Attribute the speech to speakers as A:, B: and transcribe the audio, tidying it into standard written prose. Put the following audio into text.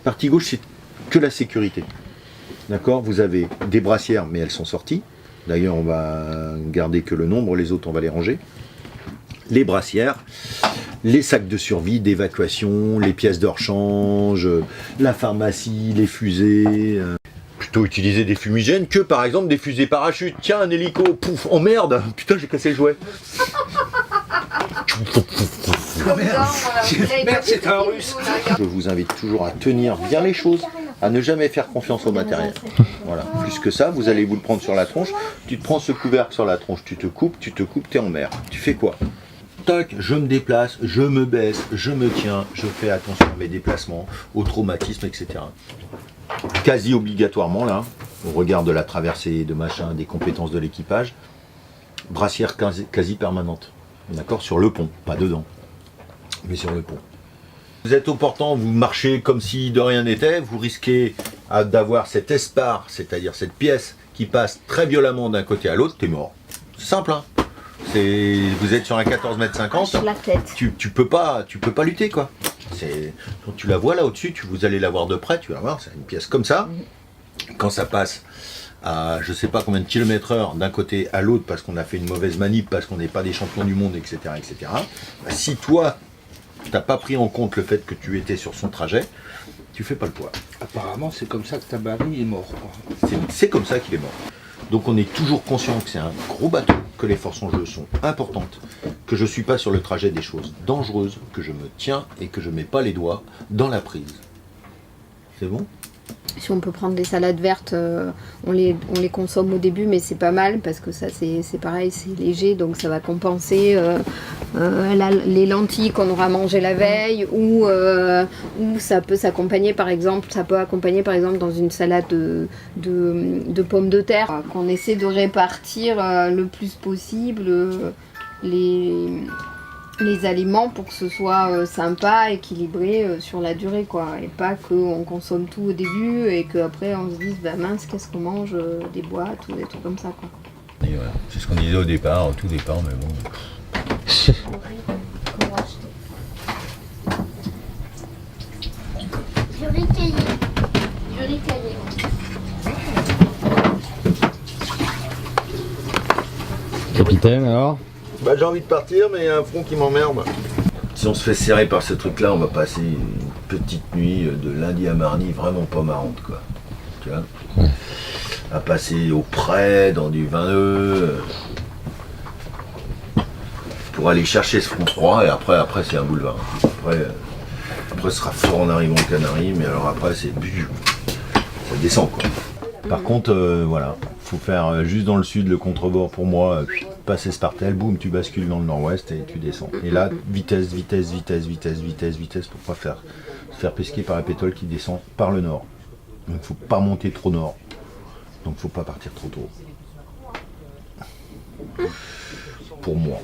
A: Partie gauche, c'est que la sécurité. D'accord? Vous avez des brassières, mais elles sont sorties. D'ailleurs, on va garder que le nombre, les autres, on va les ranger. Les brassières, les sacs de survie, d'évacuation, les pièces de rechange, la pharmacie, les fusées. Plutôt utiliser des fumigènes que par exemple des fusées parachutes. Tiens, un hélico, pouf, oh merde, putain, j'ai cassé le jouet.
B: Merde, c'est un russe.
A: Je vous invite toujours à tenir bien les choses, à ne jamais faire confiance au matériel. Voilà. Plus que ça, vous allez vous le prendre sur la tronche. Tu te prends ce couvercle sur la tronche, tu te coupes, t'es en mer. Tu fais quoi? Tac, je me déplace, je me baisse, je me tiens, je fais attention à mes déplacements, au traumatisme, etc. Quasi obligatoirement, là, au regard de la traversée, de machin, des compétences de l'équipage, brassière quasi permanente. D'accord? Sur le pont, pas dedans, mais sur le pont. Vous êtes au portant, vous marchez comme si de rien n'était, vous risquez d'avoir cet espar, c'est-à-dire cette pièce qui passe très violemment d'un côté à l'autre, t'es mort. C'est simple, hein? Vous êtes sur un 14,50 m,
C: la tête.
A: tu peux pas lutter, quoi. Quand tu la vois là au-dessus, vous allez la voir de près, tu vas voir, c'est une pièce comme ça. Quand ça passe à je sais pas combien de kilomètres/heure d'un côté à l'autre parce qu'on a fait une mauvaise manip, parce qu'on n'est pas des champions du monde, etc., etc. Bah, si toi, t'as pas pris en compte le fait que tu étais sur son trajet, tu fais pas le poids.
B: Apparemment, c'est comme ça que Tabary est mort.
A: C'est comme ça qu'il est mort. Donc on est toujours conscient que c'est un gros bateau, que les forces en jeu sont importantes, que je suis pas sur le trajet des choses dangereuses, que je me tiens et que je mets pas les doigts dans la prise. C'est bon?
C: Si on peut prendre des salades vertes, on les consomme au début, mais c'est pas mal parce que ça c'est pareil, c'est léger, donc ça va compenser les lentilles qu'on aura mangées la veille, ou ça peut s'accompagner par exemple, dans une salade de pommes de terre, qu'on essaie de répartir le plus possible les aliments pour que ce soit sympa, équilibré sur la durée, quoi, et pas qu'on consomme tout au début et qu'après on se dise bah mince, qu'est-ce qu'on mange, des boîtes ou des trucs comme ça, quoi.
A: Et voilà. C'est ce qu'on disait au départ, au tout départ, mais bon.
D: Du riz caillé.
E: Capitaine, alors?
A: Bah j'ai envie de partir, mais il y a un front qui m'emmerde. Si on se fait serrer par ce truc-là, on va passer une petite nuit de lundi à mardi vraiment pas marrante, quoi. Tu vois? À passer au près, dans du vin pour aller chercher ce front froid, et après c'est un boulevard. Après ce sera fort en arrivant aux Canaries, mais alors après ça descend, quoi. Par contre, voilà, faut faire juste dans le sud le contrebord pour moi, passer Spartel, boum, tu bascules dans le nord-ouest et tu descends. Et là, vitesse pour pas se faire pesquer par la pétole qui descend par le nord. Donc faut pas monter trop nord. Donc faut pas partir trop tôt. Pour moi.